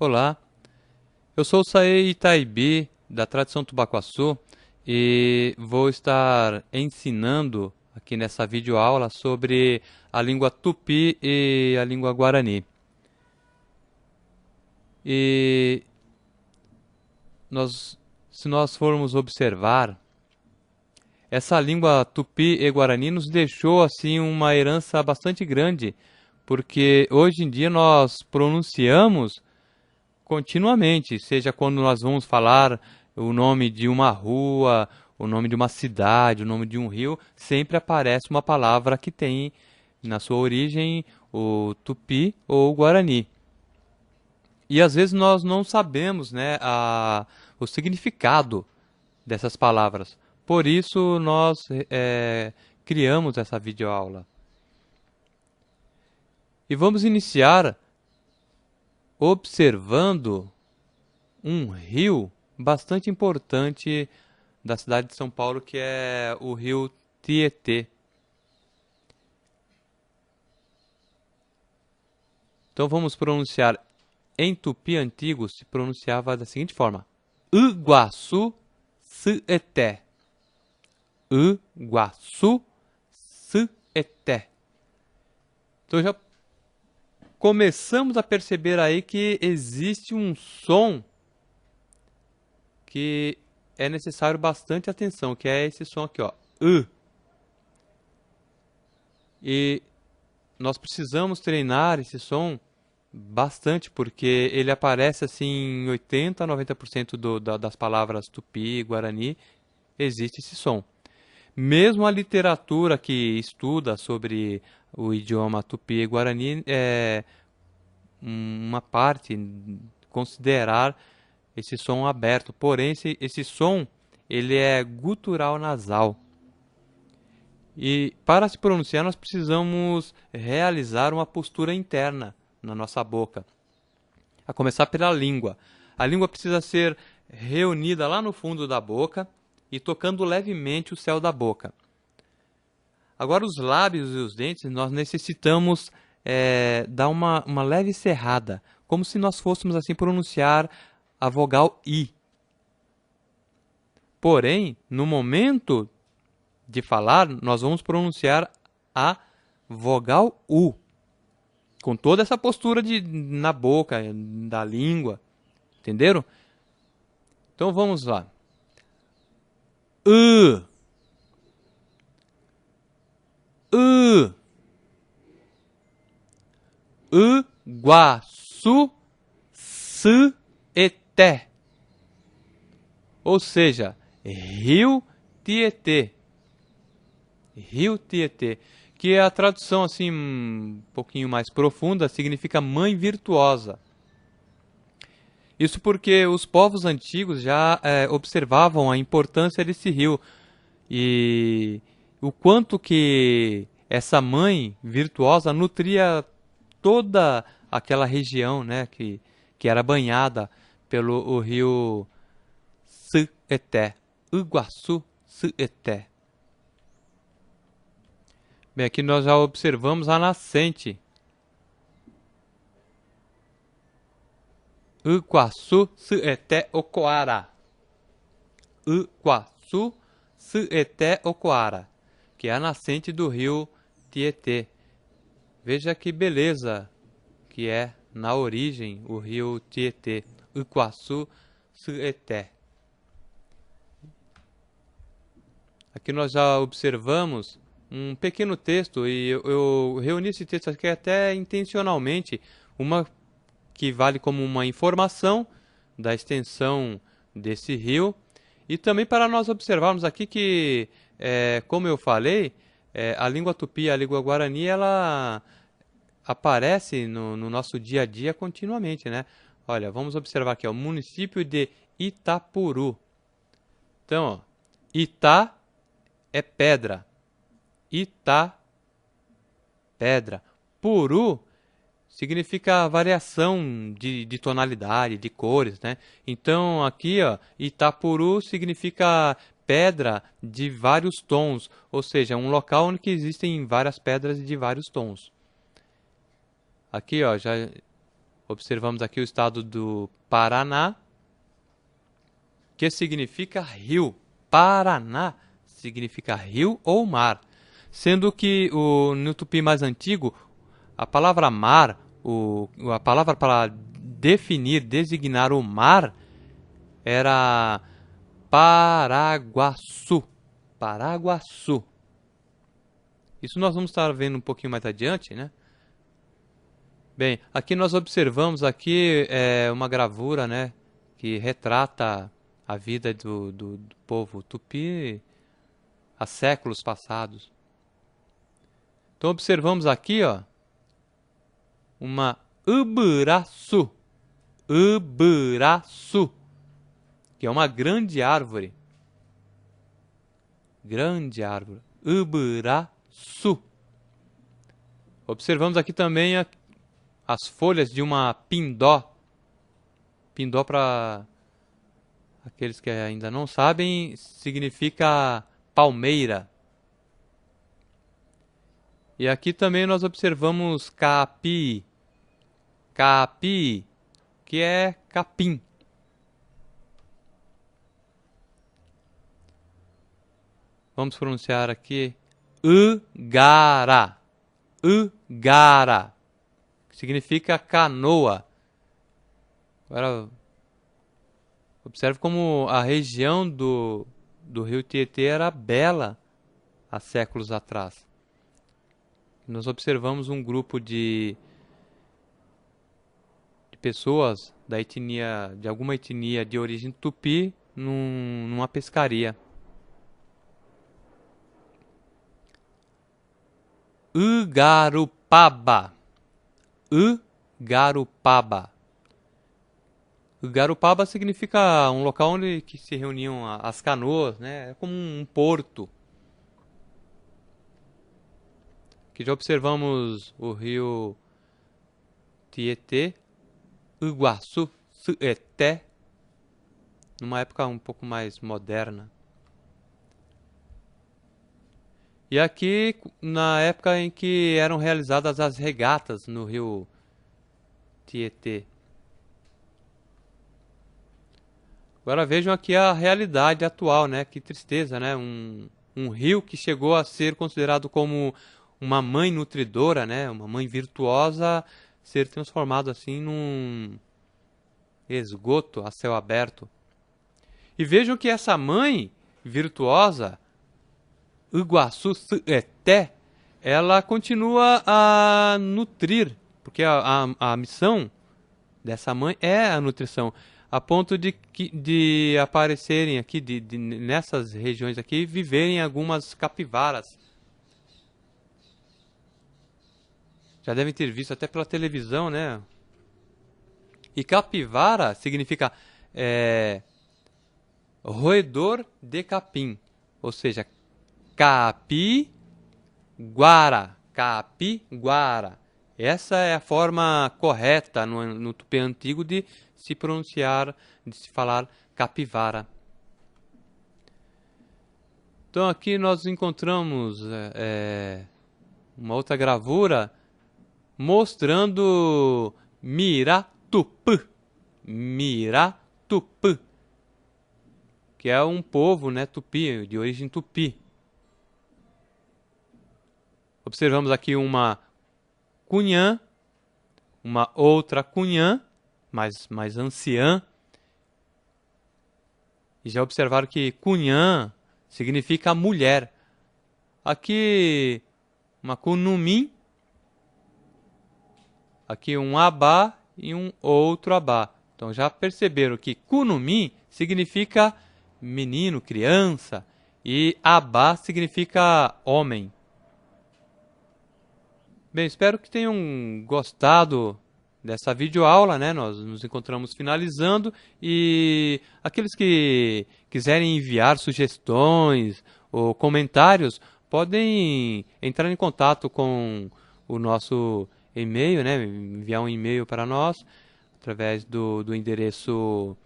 Olá, eu sou o Saei Itaibi, da tradição Tubacuaçu, e vou estar ensinando aqui nessa videoaula sobre a língua Tupi e a língua Guarani. E se nós formos observar, essa língua Tupi e Guarani nos deixou assim uma herança bastante grande, porque hoje em dia nós pronunciamos continuamente, seja quando nós vamos falar o nome de uma rua, o nome de uma cidade, o nome de um rio, sempre aparece uma palavra que tem na sua origem o tupi ou o guarani. E às vezes nós não sabemos, né, o significado dessas palavras. Por isso nós criamos essa videoaula. E vamos iniciar observando um rio bastante importante da cidade de São Paulo, que é o rio Tietê. Então vamos pronunciar em tupi antigo, se pronunciava da seguinte forma: Iguaçu Tietê. Iguaçu Tietê. Então já começamos a perceber aí que existe um som que é necessário bastante atenção, que é esse som aqui, ó, E nós precisamos treinar esse som bastante, porque ele aparece assim em 80 a 90% das palavras tupi, guarani, existe esse som. Mesmo a literatura que estuda sobre o idioma tupi e guarani é uma parte considerar esse som aberto. Porém, esse som ele é gutural nasal. E para se pronunciar, nós precisamos realizar uma postura interna na nossa boca. A começar pela língua. A língua precisa ser reunida lá no fundo da boca e tocando levemente o céu da boca. Agora, os lábios e os dentes, nós necessitamos dar uma leve cerrada, como se nós fôssemos assim pronunciar a vogal I. Porém, no momento de falar, nós vamos pronunciar a vogal U, com toda essa postura na boca, da língua, entenderam? Então vamos lá. Iguaçu Tietê. Ou seja, Rio Tietê. Rio Tietê, que é a tradução assim um pouquinho mais profunda, significa mãe virtuosa. Isso porque os povos antigos já observavam a importância desse rio e o quanto que essa mãe virtuosa nutria toda aquela região, né, que era banhada pelo o rio Tietê, Iguaçu Tietê. Bem, aqui nós já observamos a nascente. Iguaçu Tietê Ocoara. Iguaçu Tietê Ocoara, que é a nascente do rio Tietê. Veja que beleza que é na origem o rio Tietê, Iguaçu Tietê. Aqui nós já observamos um pequeno texto, e eu reuni esse texto aqui até intencionalmente, uma que vale como uma informação da extensão desse rio, e também para nós observarmos aqui que, como eu falei, a língua tupi e a língua guarani, ela aparece no nosso dia a dia continuamente, né? Olha, vamos observar aqui, ó, o município de Itapuru. Então, ó, Ita é pedra. Ita, pedra. Puru significa variação de tonalidade, de cores, né? Então, aqui, ó, Itapuru significa pedra de vários tons, ou seja, um local onde existem várias pedras de vários tons. Aqui, ó, já Observamos aqui o estado do Paraná, que significa rio. Paraná significa rio ou mar. Sendo que no tupi mais antigo, a palavra mar, a palavra para definir, designar o mar, era Paraguaçu. Paraguaçu. Isso nós vamos estar vendo um pouquinho mais adiante, né? Bem, aqui nós observamos aqui uma gravura, né, que retrata a vida do povo tupi há séculos passados. Então observamos aqui, ó, uma uburaçu. Uburaçu, que é uma grande árvore. Grande árvore. Uburaçu. Observamos aqui também as folhas de uma pindó. Pindó, para aqueles que ainda não sabem, significa palmeira. E aqui também nós observamos capi. Capi, que é capim. Vamos pronunciar aqui Ugara. Ugara, que significa canoa. Agora, observe como a região do rio Tietê era bela há séculos atrás. Nós observamos um grupo de pessoas da etnia, de alguma etnia de origem tupi, numa pescaria. Ugarupaba. Ugarupaba. Ugarupaba significa um local onde que se reuniam as canoas, né? É como um porto. Aqui já observamos o rio Tietê, Iguaçu, Sueté, numa época um pouco mais moderna. E aqui, na época em que eram realizadas as regatas no rio Tietê. Agora vejam aqui a realidade atual, né? Que tristeza, né? Um rio que chegou a ser considerado como uma mãe nutridora, né? Uma mãe virtuosa, ser transformado assim num esgoto a céu aberto. E vejam que essa mãe virtuosa, Iguaçu Sueté, ela continua a nutrir, porque a missão dessa mãe é a nutrição, a ponto de aparecerem aqui, nessas regiões aqui, viverem algumas capivaras. Já devem ter visto até pela televisão, né? E capivara significa roedor de capim, ou seja, capiguara. Capiguara. Essa é a forma correta no tupi antigo de se pronunciar, de se falar capivara. Então aqui nós encontramos uma outra gravura mostrando Miratupã. Miratupã, que é um povo, né, tupi, de origem tupi. Observamos aqui uma cunhã, uma outra cunhã, mais anciã. E já observaram que cunhã significa mulher. Aqui uma kunumim, aqui um abá e um outro abá. Então já perceberam que kunumim significa menino, criança, e abá significa homem. Bem, espero que tenham gostado dessa videoaula, né? Nós nos encontramos finalizando, e aqueles que quiserem enviar sugestões ou comentários, podem entrar em contato com o nosso e-mail, né? Enviar um e-mail para nós através do endereço